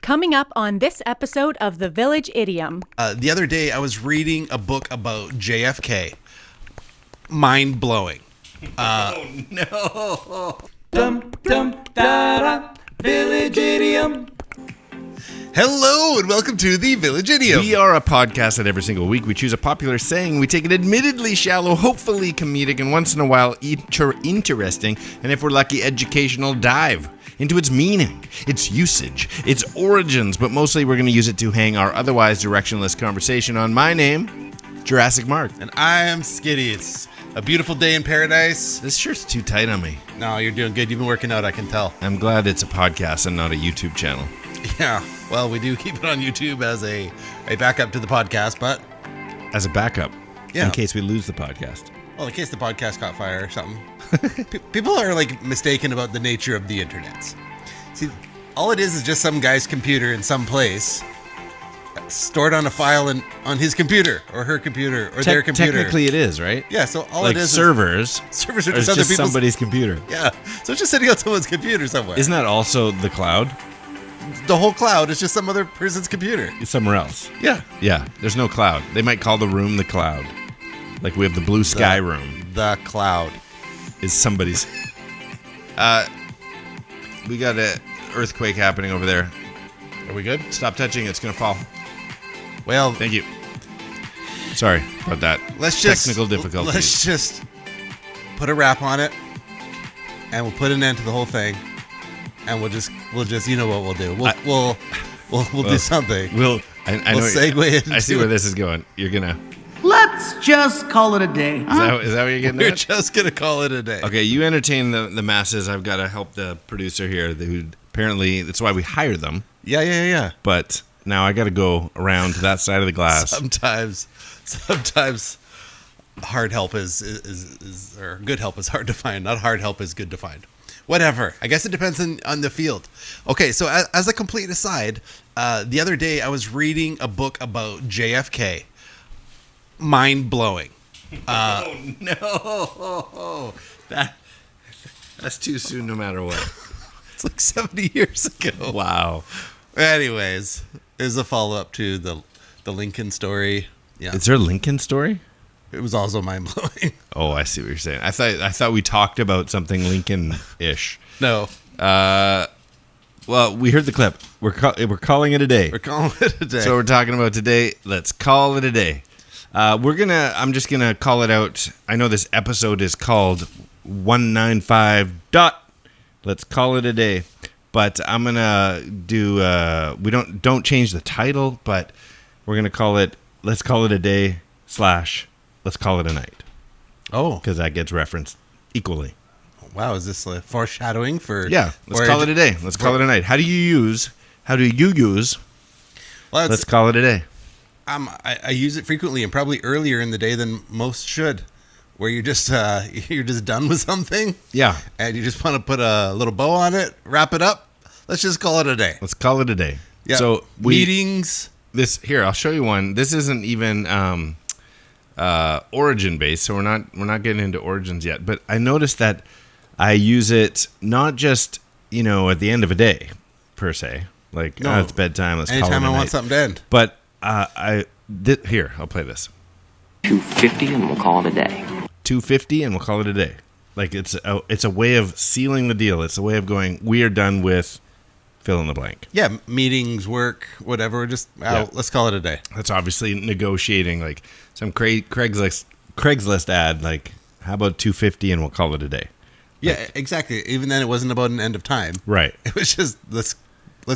Coming up on this episode of the Village Idiom. The other day, I was reading a book about JFK. Mind blowing. Oh no! Dum dum da da. Village Idiom. Hello and welcome to the Village Idiom. We are a podcast that every single week we choose a popular saying, we take an admittedly shallow, hopefully comedic, and once in a while interesting, and if we're lucky, educational dive into its meaning, its usage, its origins, but mostly we're going to use it to hang our otherwise directionless conversation on. My name, Jurassic Mark. And I am Skitty. It's a beautiful day in paradise. This shirt's too tight on me. No, you're doing good. You've been working out, I can tell. I'm glad it's a podcast and not a YouTube channel. Yeah, well, we do keep it on YouTube as a backup to the podcast, but... As a backup, yeah, in case we lose the podcast. Well, in case the podcast caught fire or something. People are, mistaken about the nature of the internet. See, all it is just some guy's computer in some place, stored on a file on his computer, or her computer, or their computer. Technically it is, right? Yeah, so all like it is servers are is just somebody's computer. Yeah, so it's just sitting on someone's computer somewhere. Isn't that also the cloud? The whole cloud is just some other person's computer. It's somewhere else. Yeah. Yeah, there's no cloud. They might call the room the cloud. Like we have the blue sky room. The cloud is somebody's. We got an earthquake happening over there. Are we good? Stop touching. It's going to fall. Well, thank you. Sorry about that. Technical difficulties. Let's just put a wrap on it, and we'll put an end to the whole thing, and we'll just you know what we'll do. We'll do something. I know. Segue into I see where this is going. You're gonna. Let's just call it a day. Huh? Is that what you're getting We're at? just gonna call it a day. Okay, you entertain the masses. I've got to help the producer here, who apparently that's why we hired them. Yeah. But now I got to go around to that side of the glass. Sometimes hard help is or good help is hard to find. Not hard help is good to find. Whatever. I guess it depends on the field. Okay, so as a complete aside, the other day I was reading a book about JFK. Mind blowing. Oh no! That's too soon, no matter what. It's like 70 years ago. Wow. Anyways, it was a follow up to the Lincoln story. Yeah. Is there a Lincoln story? It was also mind blowing. Oh, I see what you're saying. I thought we talked about something Lincoln-ish. No. Well, we heard the clip. We're calling it a day. We're calling it a day. So we're talking about today. Let's call it a day. I'm just gonna call it out. I know this episode is called 195. Let's call it a day. But I'm gonna do. We don't change the title, but we're gonna call it. Let's call it a day / Let's call it a night. Oh, because that gets referenced equally. Wow, is this like foreshadowing for? Yeah, let's call it a day. Let's call it a night. How do you use? Well, let's call it a day. I use it frequently and probably earlier in the day than most should, where you're just done with something. Yeah, and you just want to put a little bow on it, wrap it up. Let's just call it a day. Let's call it a day. Yeah. So meetings. I'll show you one. This isn't even origin based, so we're not getting into origins yet. But I noticed that I use it not just at the end of a day per se, like it's bedtime. Let's call it a night. Anytime I want something to end. But here I'll play this. 2:50 and we'll call it a day. 2:50 and we'll call it a day. Like it's a way of sealing the deal. It's a way of going. We are done with fill in the blank. Yeah, meetings, work, whatever. Just let's call it a day. That's obviously negotiating, like some Craigslist ad. Like, how about 2:50 and we'll call it a day? Yeah, exactly. Even then, it wasn't about an end of time. Right. It was just let's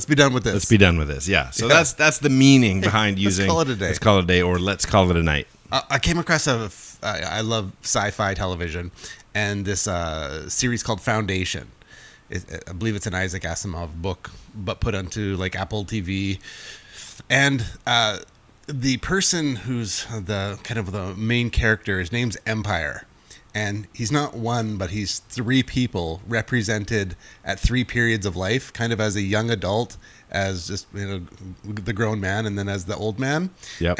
be done with this. Let's be done with this. Yeah. So that's the meaning behind using. Let's call it a day. Let's call it a day, or let's call it a night. I came across I love sci-fi television, and this series called Foundation. I believe it's an Isaac Asimov book, but put onto like Apple TV. And the person who's the main character, his name's Empire. And he's not one, but he's three people represented at three periods of life, kind of as a young adult, as just the grown man, and then as the old man. Yep.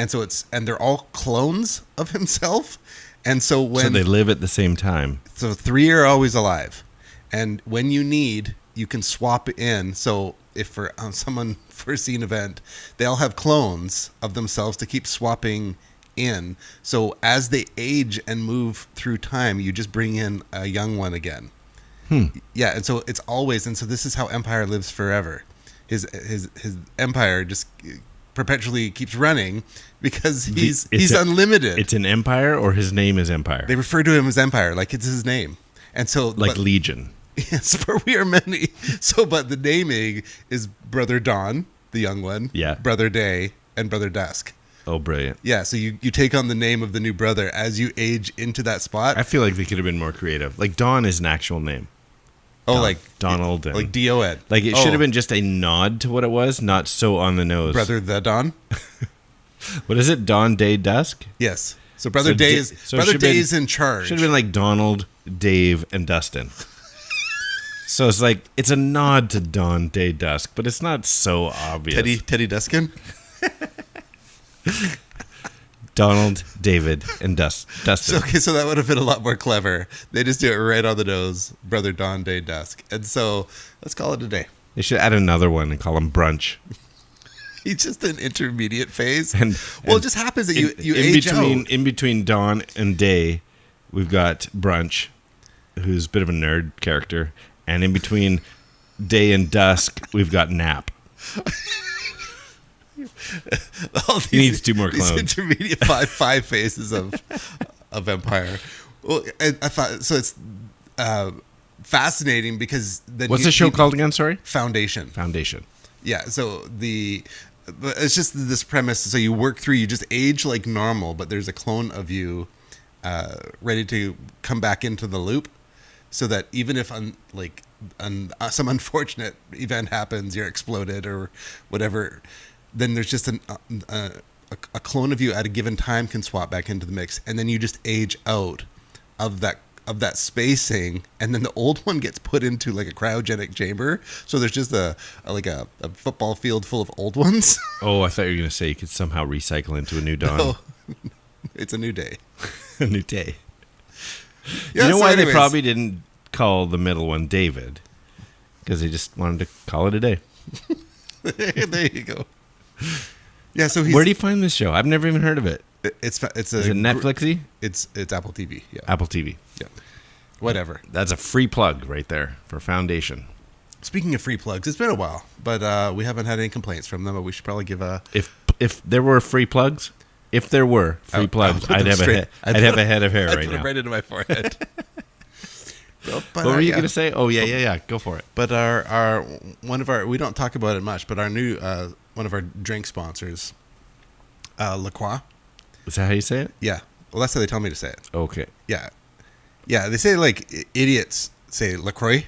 And they're all clones of himself. And so they live at the same time. So three are always alive. And when you need, you can swap in. So if for some unforeseen event, they all have clones of themselves to keep swapping in. So as they age and move through time, you just bring in a young one again. Yeah, and so it's always, and so this is how Empire lives forever. His empire just perpetually keeps running because he's unlimited. It's an empire, or his name is Empire. They refer to him as Empire, like it's his name. And so Legion. Yes, for we are many. So, but the naming is Brother Dawn, the young one. Yeah. Brother Day and Brother Dusk. Oh, brilliant. Yeah, so you take on the name of the new brother as you age into that spot. I feel like they could have been more creative. Like Dawn is an actual name. Like Donald. And, like D-O-N. Like it should have been just a nod to what it was, not so on the nose. Brother the Dawn. What is it? Dawn, Day, Dusk? Yes. So Brother Day is in charge. Should have been like Donald, Dave, and Dustin. So it's like, it's a nod to Dawn, Day, Dusk, but it's not so obvious. Teddy Duskin? Donald, David, and Dustin. So that would have been a lot more clever. They just do it right on the nose. Brother Dawn, Day, Dusk. And so let's call it a day. They should add another one and call him Brunch. He's just an intermediate phase. And it just happens that you age out. In between Dawn and Day, we've got Brunch, who's a bit of a nerd character. And in between Day and Dusk, we've got Nap. He needs 2 more clones. These intermediate five phases of Empire. Well, I thought so. It's fascinating because then what's the show called again? Sorry, Foundation. Yeah. So it's just this premise. So you work through. You just age like normal, but there's a clone of you ready to come back into the loop, so that even if some unfortunate event happens, you're exploded or whatever, then there's just a clone of you at a given time can swap back into the mix, and then you just age out of that spacing, and then the old one gets put into like a cryogenic chamber. So there's just a football field full of old ones. Oh, I thought you were going to say you could somehow recycle into a new Dawn. No, it's a new day. A new day. Yeah, you know so why anyways, they probably didn't call the middle one David? Because they just wanted to call it a day. there you go. Yeah. So where do you find this show? I've never even heard of it. Is it Netflixy? It's Apple TV. Yeah. Apple TV. Yeah. Whatever. That's a free plug right there for Foundation. Speaking of free plugs, it's been a while, but we haven't had any complaints from them. But we should probably give a. If there were free plugs, I'd have a head of hair right now. I'd put it right into my forehead. What were you going to say? Oh yeah. Go for it. But we don't talk about it much, but our new one of our drink sponsors, LaCroix. Is that how you say it? Yeah. Well, that's how they tell me to say it. Okay. Yeah. Yeah. They say like idiots say LaCroix.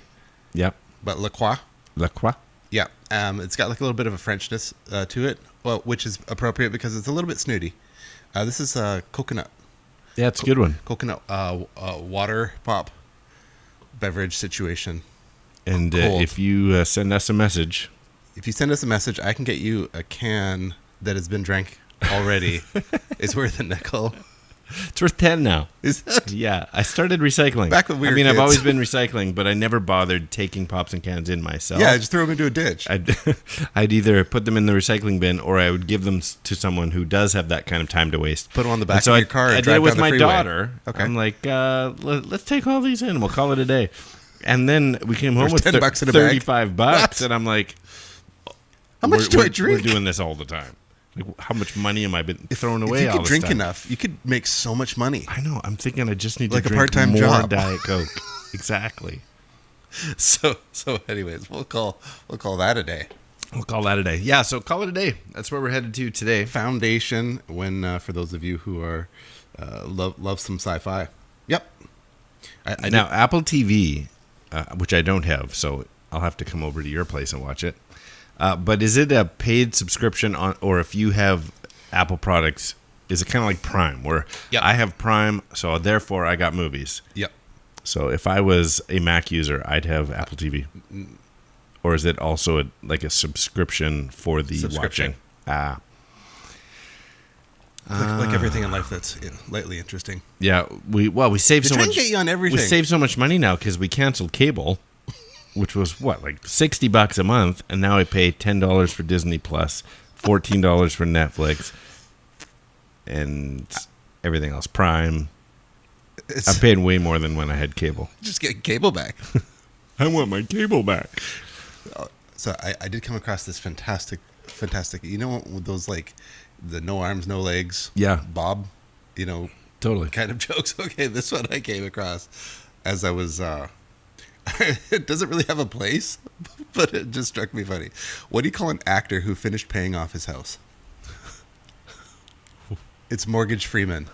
Yep. But LaCroix. LaCroix. Yeah. It's got like a little bit of a Frenchness to it, which is appropriate because it's a little bit snooty. This is coconut. Yeah, it's a good one. Coconut water pop beverage situation. And if you send us a message. If you send us a message, I can get you a can that has been drank already. It's worth a nickel. It's worth 10 now. Is it? Yeah, I started recycling. Back when we were kids. I've always been recycling, but I never bothered taking pops and cans in myself. Yeah, I just throw them into a ditch. I'd either put them in the recycling bin, or I would give them to someone who does have that kind of time to waste. Put them on the back of your car. I did it with my daughter. Okay. I'm like, let's take all these in. We'll call it a day. And then we came home with $10 in a bag. $35, and I'm like, how much do I drink? We're doing this all the time. Like, how much money am I been throwing away? If you all could this drink time? Enough, you could make so much money. I know. I'm thinking I just need like to drink a part-time more job. Diet Coke. Exactly. So anyways, we'll call that a day. We'll call that a day. Yeah. So call it a day. That's where we're headed to today. Foundation. When for those of you who are love some sci-fi. Yep. Now Apple TV, which I don't have, so I'll have to come over to your place and watch it. But is it a paid subscription or if you have Apple products, is it kind of like Prime, where I have Prime, so therefore I got movies? Yep. So if I was a Mac user, I'd have Apple TV. Or is it also like a subscription for the watching? Like everything in life that's lightly interesting. Yeah, we saved so much. To get you on everything. We saved so much money now because we canceled cable. which was what, like $60 a month, and now I pay $10 for Disney Plus, $14 for Netflix, and everything else. Prime. I'm paying way more than when I had cable. Just get cable back. I want my cable back. So I did come across this fantastic, you know, with those like the no arms, no legs. Yeah. Bob, you know. Totally. Kind of jokes. Okay, this one I came across as I was, it doesn't really have a place, but it just struck me funny. What do you call an actor who finished paying off his house? It's Mortgage Freeman.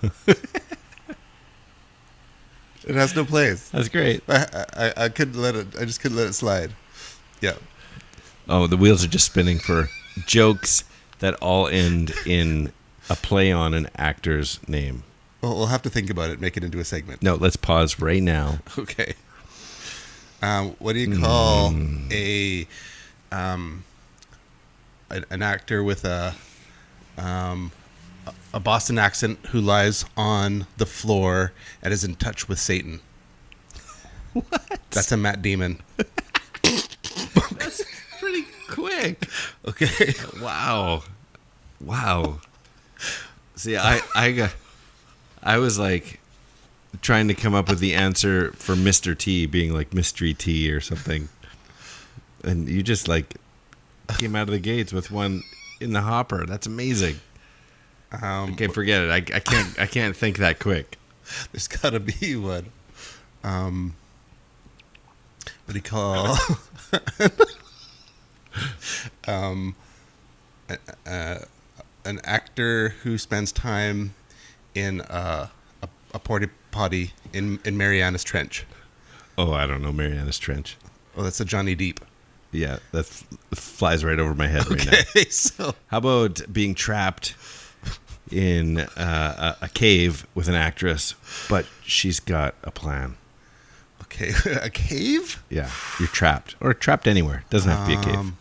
It has no place. That's great. I couldn't let it. I just couldn't let it slide. Yeah. Oh, the wheels are just spinning for jokes that all end in a play on an actor's name. Well, we'll have to think about it. Make it into a segment. No, let's pause right now. Okay. What do you call an actor with a Boston accent who lies on the floor and is in touch with Satan? What? That's a Matt Damon. That's pretty quick. Okay. Wow. See, I was like trying to come up with the answer for Mr. T being like Mystery T or something. And you just like came out of the gates with one in the hopper. That's amazing. Okay, forget it. I can't think that quick. There's got to be one. What do you call an actor who spends time in a porta potty in Mariana's Trench? Oh, I don't know Mariana's Trench. Oh, that's a Johnny Depp. Yeah, that flies right over my head right now. Okay, so how about being trapped in a cave with an actress, but she's got a plan? Okay, a cave? Yeah, you're trapped. Or trapped anywhere. Doesn't have to be a cave.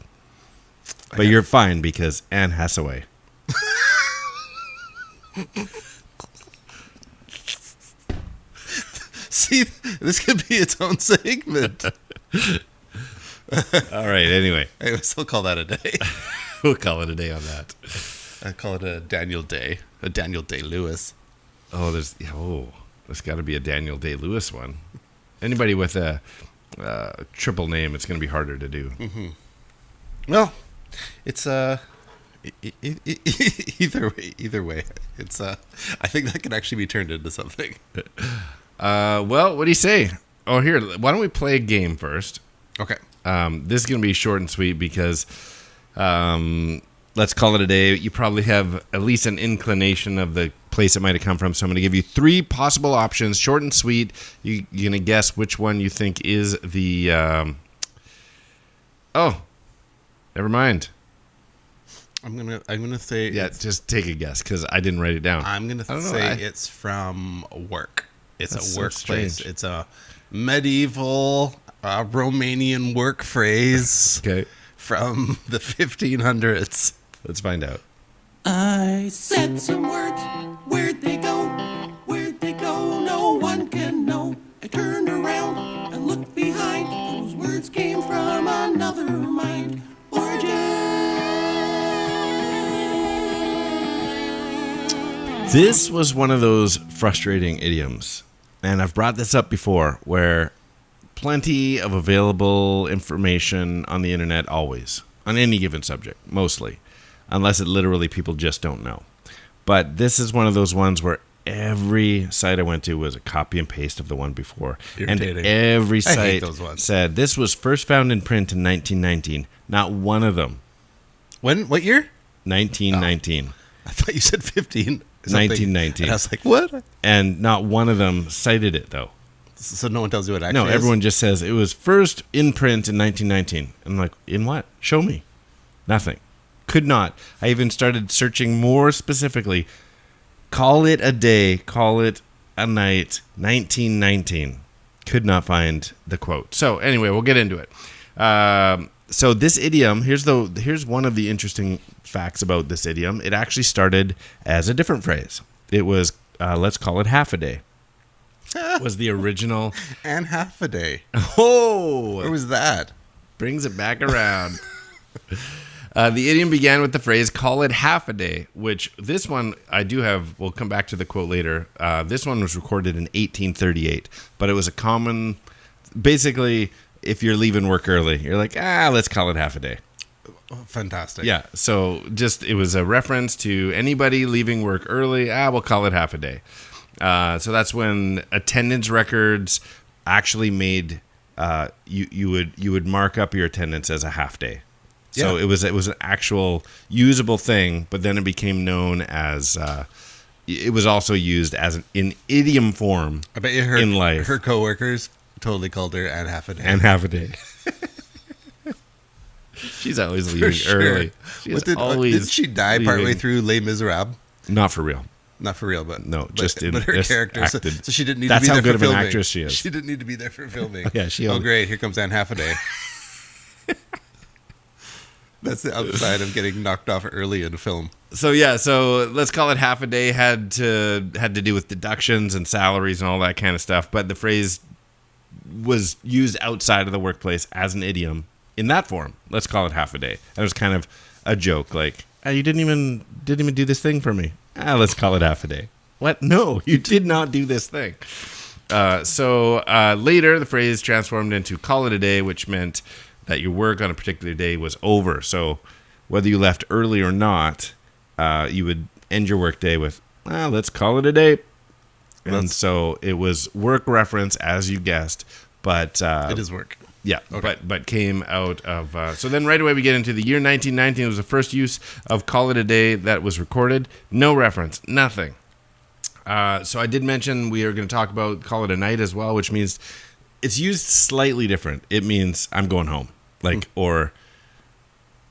But you're fine because Anne Hathaway. See, this could be its own segment. All right, anyway. Anyways, we'll call that a day. We'll call it a day on that. I call it a Daniel Day. A Daniel Day-Lewis. Oh, there's got to be a Daniel Day-Lewis one. Anybody with a triple name, it's going to be harder to do. Mm-hmm. Well, it's either way. It's I think that could actually be turned into something. Well, what do you say? Oh, here, why don't we play a game first? Okay. This is going to be short and sweet because let's call it a day. You probably have at least an inclination of the place it might have come from. So I'm going to give you 3 possible options, short and sweet. You're going to guess which one you think is the... Oh, never mind. I'm gonna say... Yeah, just take a guess because I didn't write it down. I'm going to say it's from work. It's a workplace. So it's a medieval Romanian work phrase. Okay. From the 1500s. Let's find out. I said some words, where'd they go? Where'd they go? No one can know. I turned around and looked behind. Those words came from another mind. Origin. This was one of those frustrating idioms. And I've brought this up before where plenty of available information on the internet always, on any given subject, mostly, unless it literally people just don't know. But this is one of those ones where every site I went to was a copy and paste of the one before. Irritating. And every I hate site those ones. said this was first found in print in 1919. Not one of them. When? What year? 1919. I thought you said 15. 1919. And I was like, what? And not one of them cited it, though. So no one tells you what actually No, everyone just says it was first in print in 1919. I'm like, in what? Show me. Nothing. Could not. I even started searching more specifically. Call it a day, call it a night, 1919. Could not find the quote. So anyway, we'll get into it. So this idiom, here's one of the interesting facts about this idiom. It actually started as a different phrase. It was, let's call it half a day. was the original. And half a day. Oh, Where was that? brings it back around. The idiom began with the phrase "call it half a day," which this one I do have. We'll come back to the quote later. This one was recorded in 1838, but it was a common. Basically, if you're leaving work early, you're like, let's call it half a day. Fantastic. Yeah. So it was a reference to anybody leaving work early. We'll call it half a day. So that's when attendance records actually made you would mark up your attendance as a half day. So Yeah. it was an actual usable thing, but then it became known as it was also used as in idiom form. I bet you in life. her coworkers totally called her and half a day. And half a day. She's always leaving early. Did she die partway through Les Miserables? Not for real. Not for real, but No, just but her just character. So she didn't need That's to be how there good for of an filming. actress she is. She didn't need to be there for filming. Yeah, she. Oh, great! Here comes Anne Half a Day. That's the upside of getting knocked off early in a film. So let's call it half a day. Had to do with deductions and salaries and all that kind of stuff. But the phrase was used outside of the workplace as an idiom in that form. Let's call it half a day. And it was kind of a joke, like, you didn't even do this thing for me. Let's call it half a day. What? No, you did not do this thing. So later, the phrase transformed into "call it a day," which meant that your work on a particular day was over. So whether you left early or not, you would end your work day with, let's call it a day. And so it was work reference, as you guessed, but It is work. yeah, Okay. but came out of. So then right away we get into the year 1919. It was the first use of "call it a day" that was recorded. No reference, nothing. So I did mention we are going to talk about "call it a night" as well, which means it's used slightly different. It means I'm going home, or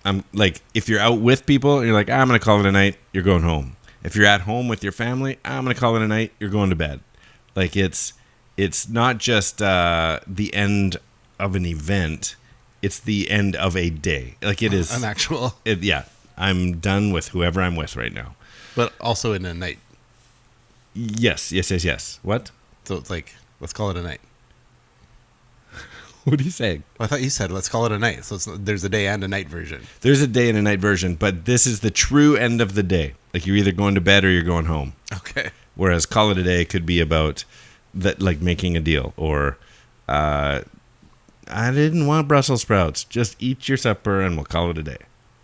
I'm like, if you're out with people, you're like, I'm going to call it a night. You're going home. If you're at home with your family, I'm going to call it a night. You're going to bed. Like it's not just the end of an event. It's the end of a day. Like it is An actual. yeah. I'm done with whoever I'm with right now. But also in a night. Yes. What? So it's like, let's call it a night. What are you saying? Well, I thought you said, let's call it a night. So there's a day and a night version. There's a day and a night version, but this is the true end of the day. Like you're either going to bed or you're going home. Okay. Whereas "call it a day" could be about that, like making a deal, or I didn't want Brussels sprouts. Just eat your supper and we'll call it a day.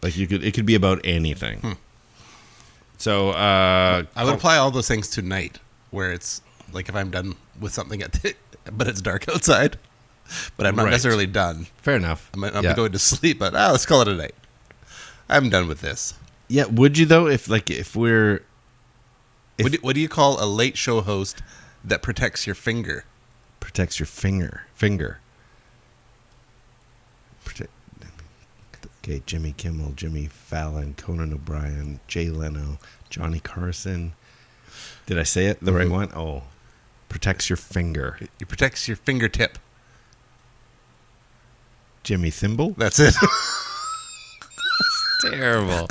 Like it could be about anything. So I would apply all those things to night, where it's like if I'm done with something but it's dark outside, but I'm not Right. necessarily done. fair enough. I'm Yeah. going to sleep, but let's call it a night. I'm done with this. Yeah, would you though? If we're What do you call a late show host that protects your finger? protects your finger. Okay, Jimmy Kimmel, Jimmy Fallon, Conan O'Brien, Jay Leno, Johnny Carson. Did I say it the right one? Oh, protects your finger. It protects your fingertip. Jimmy Thimble? That's it. Terrible.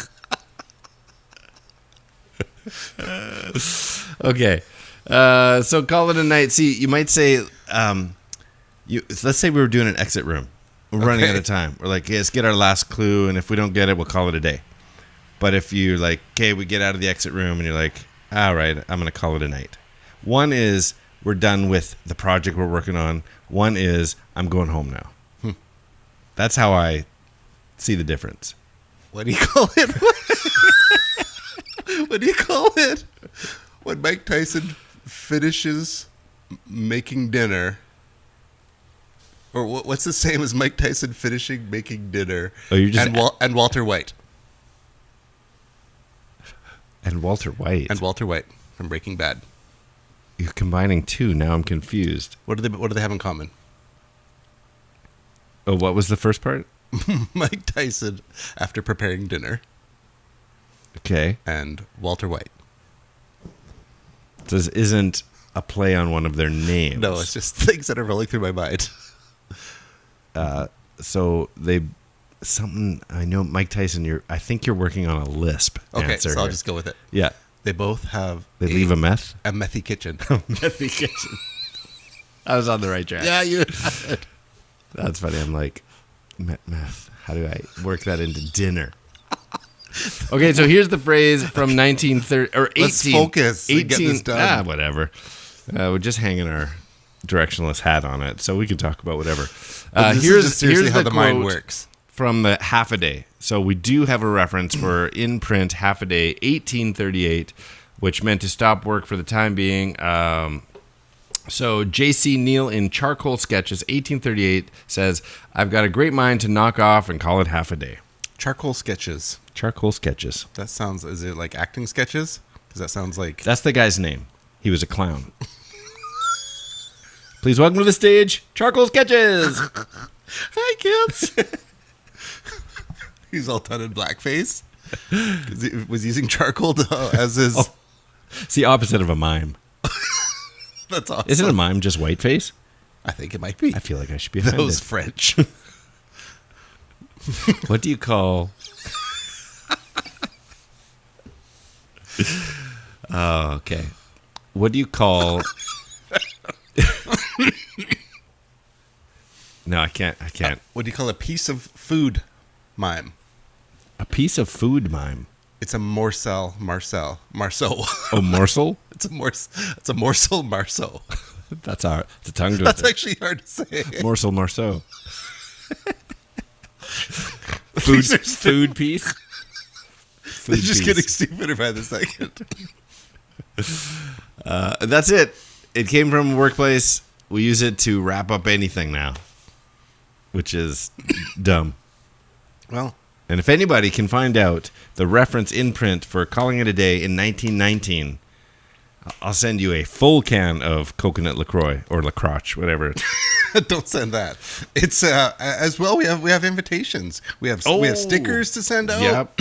Okay. So call it a night. See, you might say, let's say we were doing an exit room. We're running out of time. We're like, let's get our last clue, and if we don't get it, we'll call it a day. But if you're like, okay, we get out of the exit room, and you're like, all right, I'm going to call it a night. One is we're done with the project we're working on. One is I'm going home now. That's how I see the difference. What do you call it? What do you call it? When Mike Tyson finishes making dinner, or what's the same as Mike Tyson finishing making dinner? Oh, you're just and Walter White and Walter White. and Walter White from Breaking Bad. You're combining two. Now I'm confused. What do they have in common? Oh, what was the first part? Mike Tyson after preparing dinner Okay. and Walter White. This isn't a play on one of their names. No, it's just things that are rolling through my mind. So I know Mike Tyson, I think you're working on a lisp Okay, answer so I'll here. just go with it. Yeah. They both have They leave a meth? a methy kitchen. Methy kitchen. I was on the right track. Yeah, you. That's funny. I'm like, math. How do I work that into dinner? Okay, so here's the phrase from 1930 or 18. Let's focus and get this done. Whatever. We're just hanging our directionless hat on it, so we can talk about whatever. This is just seriously how the mind quote works. From the Half a Day. So we do have a reference for in print Half a Day, 1838, which meant to stop work for the time being. So J.C. Neal in Charcoal Sketches, 1838, says, "I've got a great mind to knock off and call it half a day." Charcoal Sketches. Charcoal Sketches. That sounds, is it like acting sketches? Because that sounds like... That's the guy's name. He was a clown. Please welcome to the stage, Charcoal Sketches. Hi, kids. He's all done in blackface. He was using charcoal as his... Oh, it's the opposite of a mime. That's awesome. Isn't a mime just whiteface? I think it miit be. I feel like I should be That offended. was French. What do you call... Oh, okay. What do you call... No, I can't. What do you call a piece of food mime? A piece of food mime. It's a Marceau. Oh, morsel? It's a morsel Marceau. That's a tongue twister. That's actually hard to say. Morsel Marceau. Food piece. They're just getting stupider by the second. That's it. It came from a workplace. We use it to wrap up anything now, which is dumb. Well, and if anybody can find out the reference in print for Calling It a Day in 1919, I'll send you a full can of coconut LaCroix or LaCroix, whatever. don't send that. It's as well. We have invitations. We have stickers to send out. Yep.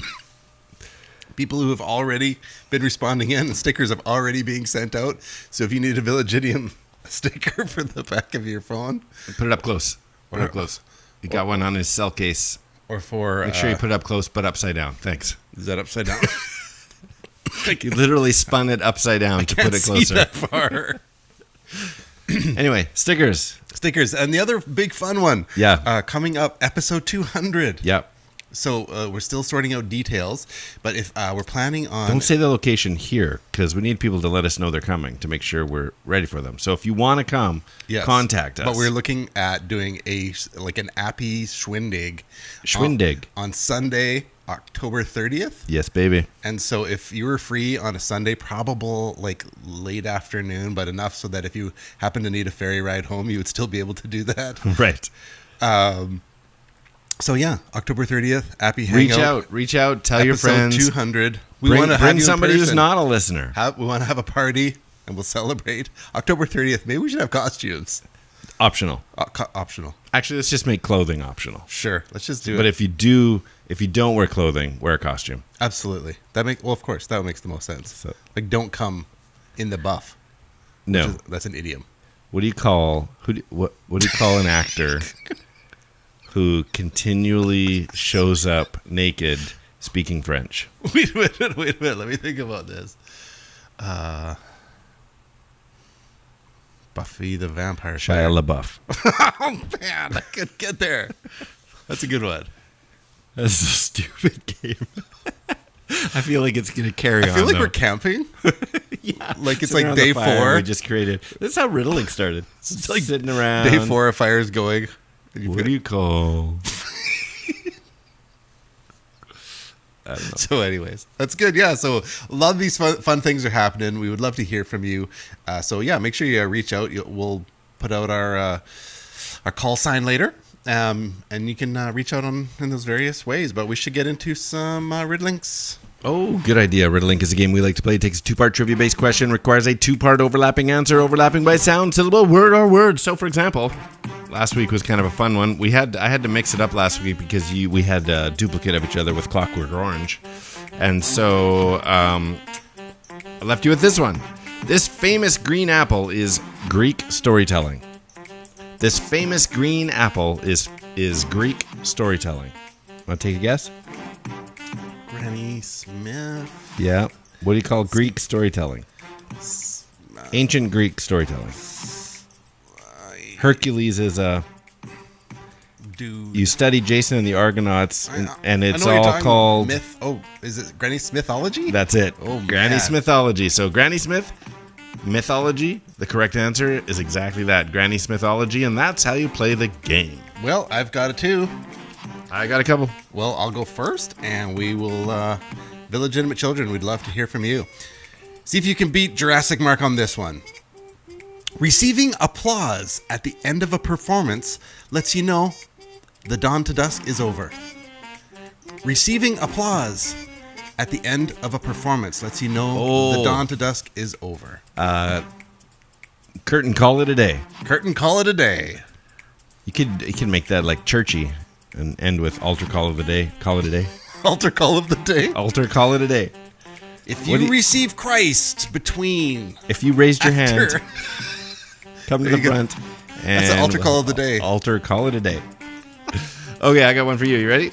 People who have already been responding in, and stickers have already being sent out. So if you need a Village Idiom sticker for the back of your phone, Put it up close. Put it up close. He got one on his cell case. or for Make sure you put it up close, but upside down. Thanks. is that upside down? You literally spun it upside down to put it See closer. that far. Anyway, stickers. Stickers, and the other big fun one. Yeah. Coming up, episode 200. Yep. So we're still sorting out details, but if we're planning on... Don't say the location here, because we need people to let us know they're coming to make sure we're ready for them. So if you want to come, Yes. contact us. But we're looking at doing an Appy Schwindig. Schwindig. On Sunday, October 30th. Yes, baby. And so if you were free on a Sunday, probable like late afternoon, but enough so that if you happen to need a ferry ride home, you would still be able to do that. Right. So yeah, October 30th, Appy Hangout. Reach out. Tell your Episode friends. 200. We Bring want to have you in somebody who's person. not a listener. We want to have a party, and we'll celebrate. October 30th. Maybe we should have costumes. Optional. Optional. Actually, let's just make clothing optional. Sure. Let's just do it. But if you don't wear clothing, wear a costume. Absolutely. Of course, that makes the most sense. So- Like, don't come in the buff. No. That's an idiom. What do you call what do you call an actor who continually shows up naked speaking French? Wait a minute. Let me think about this. Buffy the Vampire Slayer. Shia LaBeouf. Oh, man. I could get there. That's a good one. That's a stupid game. I feel like it's going to carry on. I feel like though. we're camping. Yeah. Like it's Sitting like around day the fire 4. We just created. This is how riddling started. It's like sitting around. Day 4, a fire's going. What do you call? I don't know. So anyways, that's good. Yeah. So a lot of these fun things are happening. We would love to hear from you. So yeah, make sure you reach out. We'll put out our call sign later. And you can reach out in those various ways. But we should get into some riddlinks. Oh, good idea. Riddlink is a game we like to play. It takes a 2-part trivia-based question, requires a 2-part overlapping answer, overlapping by sound, syllable, word, or word. So, for example, last week was kind of a fun one. I had to mix it up last week because we had a duplicate of each other with Clockwork Orange. And so I left you with this one. This famous green apple is Greek storytelling. This famous green apple is Greek storytelling. Want to take a guess? Granny Smith. Yeah. What do you call Greek storytelling? Ancient Greek storytelling. Hercules is Dude. you study Jason and the Argonauts, and it's I know what you're all talking called myth. Oh, is it Granny Smithology? That's it. Oh, Granny man. Smithology. So Granny Smith mythology. The correct answer is exactly that, Granny Smithology, and that's how you play the game. Well, I've got a 2. I got a couple. Well, I'll go first, and we will, Village Children, we'd love to hear from you. See if you can beat Jurassic Mark on this one. Receiving applause at the end of a performance lets you know the dawn to dusk is over. Receiving applause at the end of a performance lets you know the dawn to dusk is over. Curtain Call It A Day. Curtain Call It A Day. You could make that like churchy and end with Altar Call of the Day. Call it a day. Altar Call of the Day. Altar Call It A Day. If you receive Christ between... If you raised your after- hand, come to the front. And That's an Altar Call of the Day. Altar Call It A Day. Okay, I got one for you. You ready?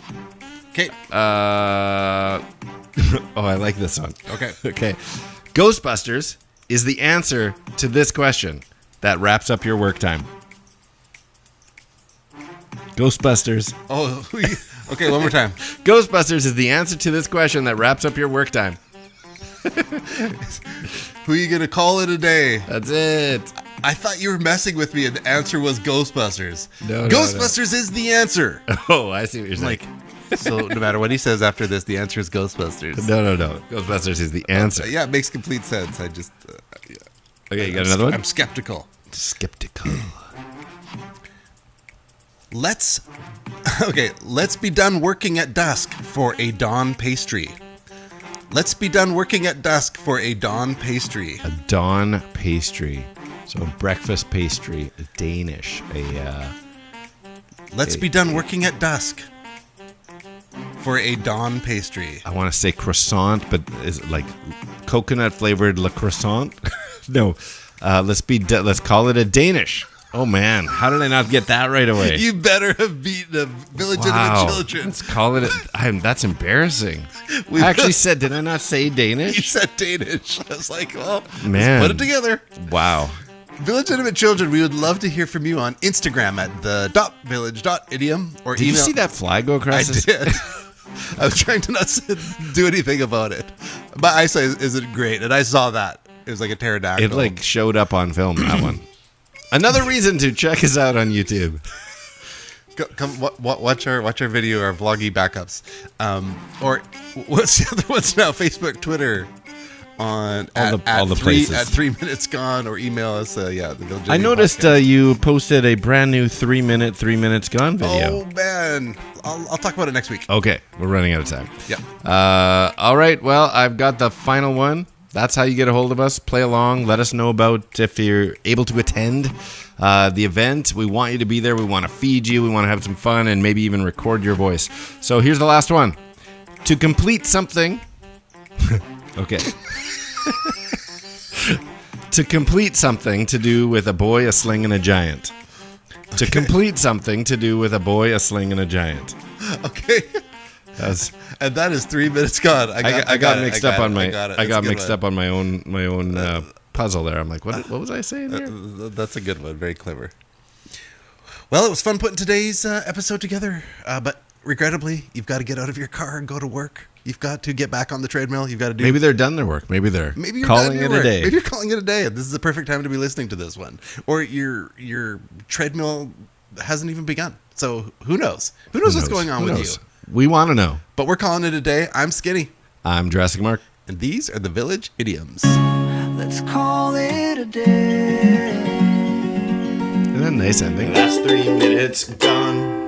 Okay. Oh, I like this one. Okay. Okay. Ghostbusters is the answer to this question that wraps up your work time. Ghostbusters. Oh, okay, one more time. Ghostbusters is the answer to this question that wraps up your work time. Who are you going to call it a day? That's it. I thought you were messing with me, and the answer was Ghostbusters. No, Ghostbusters is the answer. Oh, I see what you're saying. So no matter what he says after this, the answer is Ghostbusters. No. Ghostbusters is the answer. Yeah, it makes complete sense. I just... Okay, you got another one? I'm skeptical. Skeptical. Let's be done working at dusk for a dawn pastry. Let's be done working at dusk for a dawn pastry. A dawn pastry. So a breakfast pastry, a Danish, Let's be done working at dusk for a dawn pastry. I want to say croissant, but is it like coconut flavored le croissant? No. Let's call it a Danish. Oh man, how did I not get that right away? You better have beaten the Village Idiom children. Let's call it that's embarrassing. I actually said, did I not say Danish? You said Danish. I was like, well, man, let's put it together. Wow. Village Idiom children, we would love to hear from you on Instagram at the.village.idiom or Did email. you see that fly go across? I did. I was trying to not do anything about it. My eyesight isn't great, and I saw that. It was like a pterodactyl. It like showed up on film, that one. Another reason to check us out on YouTube. Come watch our video, our vloggy backups. Or what's the other ones now? Facebook, Twitter, on all the places. At 3 minutes gone, or email us. The Village I Idiom noticed podcast. you posted a brand new 3 minutes gone video. Oh man, I'll talk about it next week. Okay, we're running out of time. Yeah. All right, well, I've got the final one. That's how you get a hold of us. Play along. Let us know about if you're able to attend the event. We want you to be there. We want to feed you. We want to have some fun and maybe even record your voice. So here's the last one. To complete something... Okay. To complete something to do with a boy, a sling, and a giant. To complete something to do with a boy, a sling, and a giant. Okay. And that is 3 minutes gone. I got mixed up on my own puzzle there. I'm like, what was I saying there? That's a good one. Very clever. Well, it was fun putting today's episode together. But regrettably, you've got to get out of your car and go to work. You've got to get back on the treadmill. You've got to do. Maybe they're done their work. Maybe you're calling it a day. Maybe you're calling it a day. This is the perfect time to be listening to this one. Or your treadmill hasn't even begun. So who knows? Who knows what's going on with you? We want to know. But we're calling it a day. I'm Skinny. I'm Jurassic Mark. And these are the Village Idioms. Let's call it a day. Isn't that a nice ending? That's 3 minutes gone.